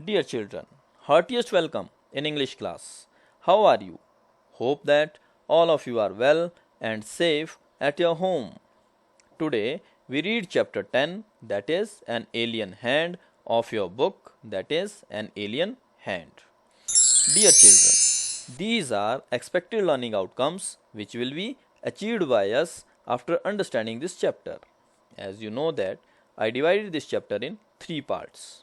Dear children, heartiest welcome in English class. How are you? Hope that all of you are well and safe at your home. Today we read chapter 10, that is An Alien Hand, of your book, that is An Alien Hand. Dear children, these are expected learning outcomes which will be achieved by us after understanding this chapter. As you know that I divided this chapter in 3 parts.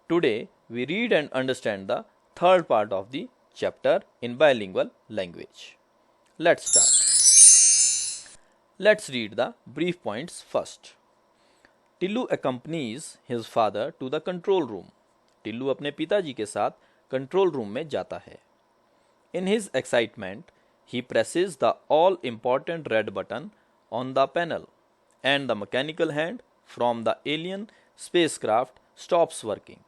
Today we read and understand the third part of the chapter in bilingual language. Let's start. Let's read the brief points first. Tillu accompanies his father to the control room. Tillu अपने पिताजी के साथ control room में जाता है. In his excitement, he presses the all important red button on the panel and the mechanical hand from the alien spacecraft stops working.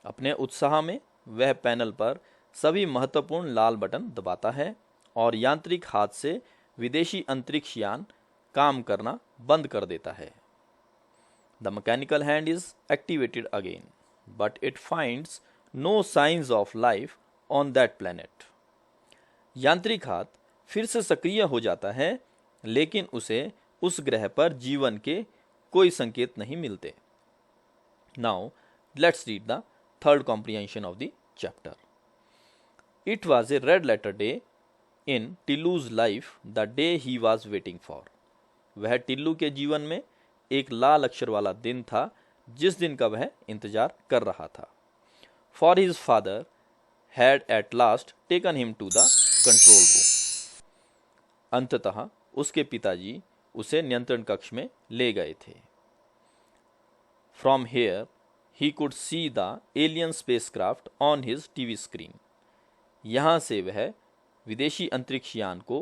अपने उत्साह में वह पैनल पर सभी महत्वपूर्ण लाल बटन दबाता है और यांत्रिक हाथ से विदेशी अंतरिक्ष यान काम करना बंद कर देता है. The mechanical hand is activated again, but it finds no signs of life on that planet. यांत्रिक हाथ फिर से सक्रिय हो जाता है, लेकिन उसे उस ग्रह पर जीवन के कोई संकेत नहीं मिलते. Now, let's read the third comprehension of the chapter. It was a red letter day in टिल्लू's life, the day he was waiting for. वह टिल्लू के जीवन में एक लाल अक्षर वाला दिन था जिस दिन का वह इंतजार कर रहा था. For his father had at last taken him to the control room. अंततः उसके पिताजी उसे नियंत्रण कक्ष में ले गए थे. From here he could see the alien spacecraft on his TV screen. यहाँ से वह विदेशी अंतरिक्ष यान को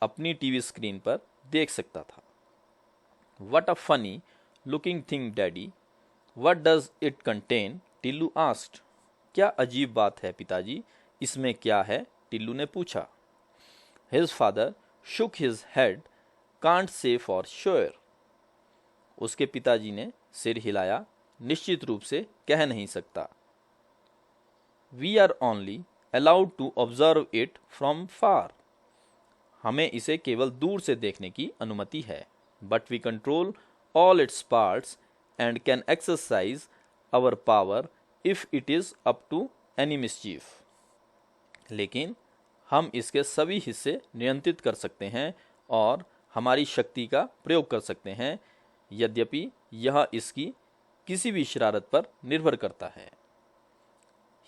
अपनी टीवी स्क्रीन पर देख सकता था. What a funny looking thing, Daddy. What does it contain? Tillu asked. क्या अजीब बात है पिताजी, इसमें क्या है? टिल्लू ने पूछा. His father shook his head. Can't say for sure. उसके पिताजी ने सिर हिलाया. निश्चित रूप से कह नहीं सकता. We are only allowed to observe it from far. हमें इसे केवल दूर से देखने की अनुमति है. But we control all its parts and can exercise our power if it is up to any mischief. लेकिन हम इसके सभी हिस्से नियंत्रित कर सकते हैं और हमारी शक्ति का प्रयोग कर सकते हैं, यद्यपि यह इसकी किसी भी शरारत पर निर्भर करता है.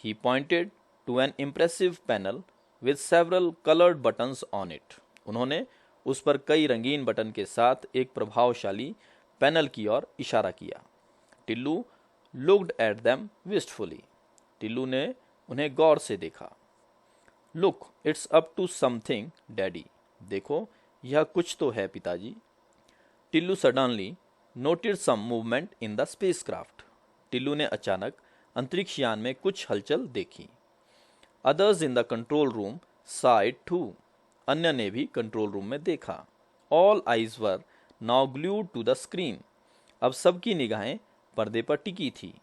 He pointed to an impressive panel with several colored buttons on it. उन्होंने उस पर कई रंगीन बटन के साथ एक प्रभावशाली पैनल की ओर इशारा किया. Tillu looked at them wistfully. Tillu ने उन्हें गौर से देखा. Look, it's up to something, Daddy. देखो, यह कुछ तो है पिताजी. Tillu suddenly noted some movement in the spacecraft. Tillu ने अचानक अंतरिक्ष यान में कुछ हलचल देखी. Others in the control room saw it too. अन्य ने भी कंट्रोल रूम में देखा. All eyes were now glued to the screen. अब सबकी निगाहें पर्दे पर टिकी थी.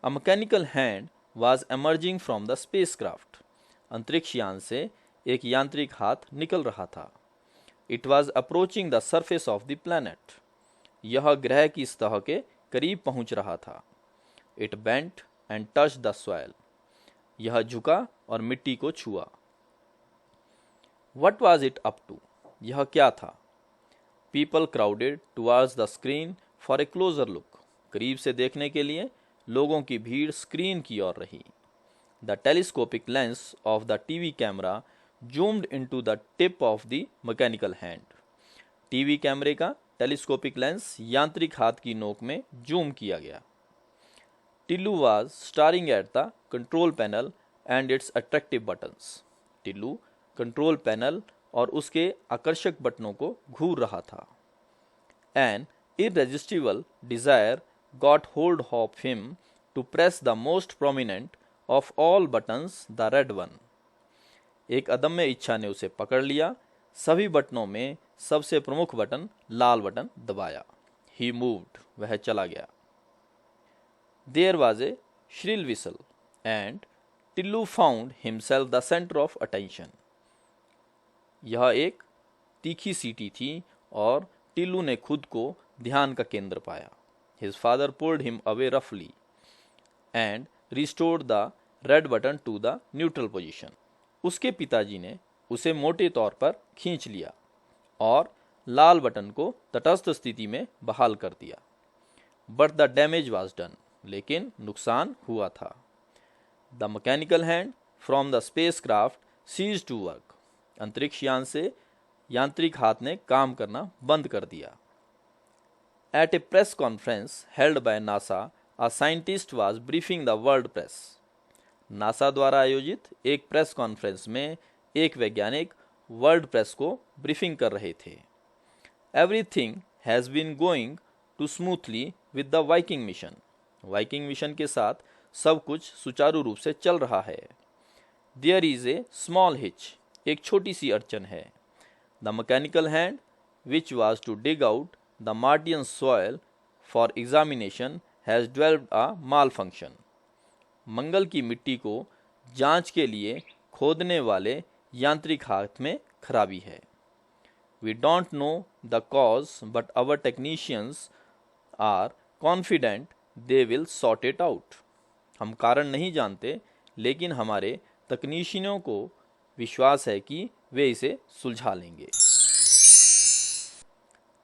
A mechanical hand was emerging from the spacecraft. अंतरिक्ष यान से एक यांत्रिक हाथ निकल रहा था. It was approaching the surface of the planet. यह ग्रह की सतह के करीब पहुंच रहा था. It bent and touched the soil. यह झुका और मिट्टी को छुआ. What was it up to? यह क्या था? People crowded towards the screen for a closer look. करीब से देखने के लिए लोगों की भीड़ स्क्रीन की ओर रही. The telescopic lens of the TV camera zoomed into the tip of the mechanical hand. TV कैमरे का टेलीस्कोपिक लेंस यांत्रिक हाथ की नोक में जूम किया गया. Tillu was staring at the control panel and its attractive buttons. Tillu control panel और उसके आकर्षक बटनों को घूर रहा था. An irresistible desire got hold of him to press the most prominent of all buttons, the red one. एक अदम्य इच्छा ने उसे पकड़ लिया. सभी बटनों में सबसे प्रमुख बटन लाल बटन दबाया. He moved. वह चला गया. There was a shrill whistle, and Tillu found himself the center of attention. यह एक तीखी सीटी थी और टिल्लू ने खुद को ध्यान का केंद्र पाया. His father pulled him away roughly and restored the red button to the neutral position. उसके पिताजी ने उसे मोटे तौर पर खींच लिया और लाल बटन को तटस्थ स्थिति में बहाल कर दिया. But the damage was done. लेकिन नुकसान हुआ था. The mechanical hand from the spacecraft ceased to work. अंतरिक्ष यान से यांत्रिक हाथ ने काम करना बंद कर दिया. At a press conference held by NASA, a scientist was briefing the world press. NASA द्वारा आयोजित एक प्रेस कॉन्फ्रेंस में एक वैज्ञानिक वर्ल्ड प्रेस को ब्रीफिंग कर रहे थे. Everything has been going too smoothly with the Viking mission. Viking mission के साथ सब कुछ सुचारू रूप से चल रहा है. There is a small hitch. एक छोटी सी अड़चन है. The mechanical hand, which was to dig out the Martian soil for examination, has developed a malfunction. मंगल की मिट्टी को जांच के लिए खोदने वाले यांत्रिक हाथ में खराबी है. We don't know the cause, but our technicians are confident they will sort it out. हम कारण नहीं जानते, लेकिन हमारे तकनीशियनों को विश्वास है कि वे इसे सुलझा लेंगे.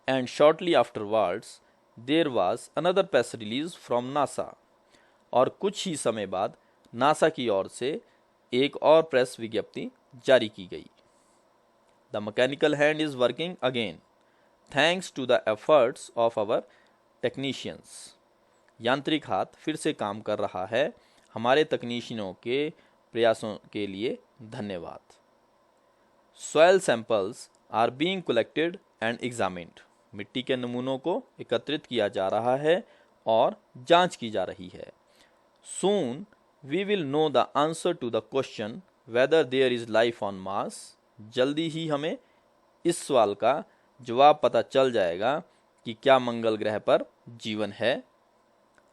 And shortly afterwards, there was another press release from NASA. और कुछ ही समय बाद नासा की ओर से एक और प्रेस विज्ञप्ति जारी की गई. The mechanical hand is working again, thanks to the efforts of our technicians. यांत्रिक हाथ फिर से काम कर रहा है, हमारे तकनीशियनों के प्रयासों के लिए धन्यवाद. Soil samples are being collected and examined. मिट्टी के नमूनों को एकत्रित किया जा रहा है और जांच की जा रही है. Soon we will know the answer to the question whether there is life on Mars. जल्दी ही हमें इस सवाल का जवाब पता चल जाएगा कि क्या मंगल ग्रह पर जीवन है.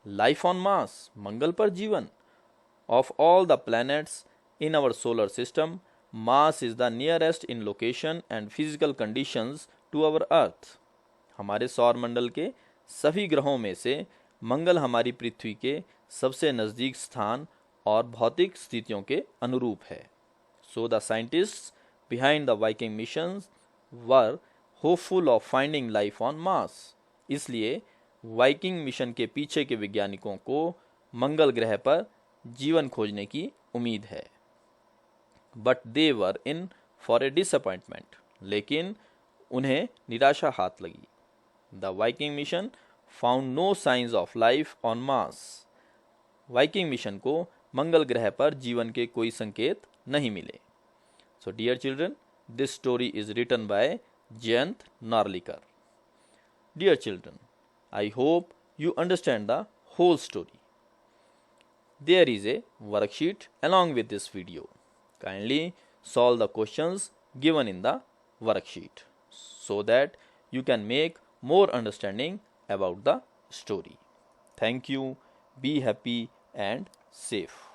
Life on Mars, मंगल पर जीवन. Of all the planets in our solar system, Mars is the nearest in location and physical conditions to our Earth. हमारे सौर मंडल के सभी ग्रहों में से मंगल हमारी पृथ्वी के सबसे नज़दीक स्थान और भौतिक स्थितियों के अनुरूप है. So the scientists behind the Viking missions were hopeful of finding life on Mars. इसलिए वाइकिंग मिशन के पीछे के वैज्ञानिकों को मंगल ग्रह पर जीवन खोजने की उम्मीद है. But they were in for a disappointment. लेकिन उन्हें निराशा हाथ लगी. The Viking mission found no signs of life on Mars. Viking mission को मंगल ग्रह पर जीवन के कोई संकेत नहीं मिले. So dear children, this story is written by Jayant Narlikar. Dear children, I hope you understand the whole story. There is a worksheet along with this video. Kindly solve the questions given in the worksheet so that you can make more understanding about the story. Thank you. Be happy and safe.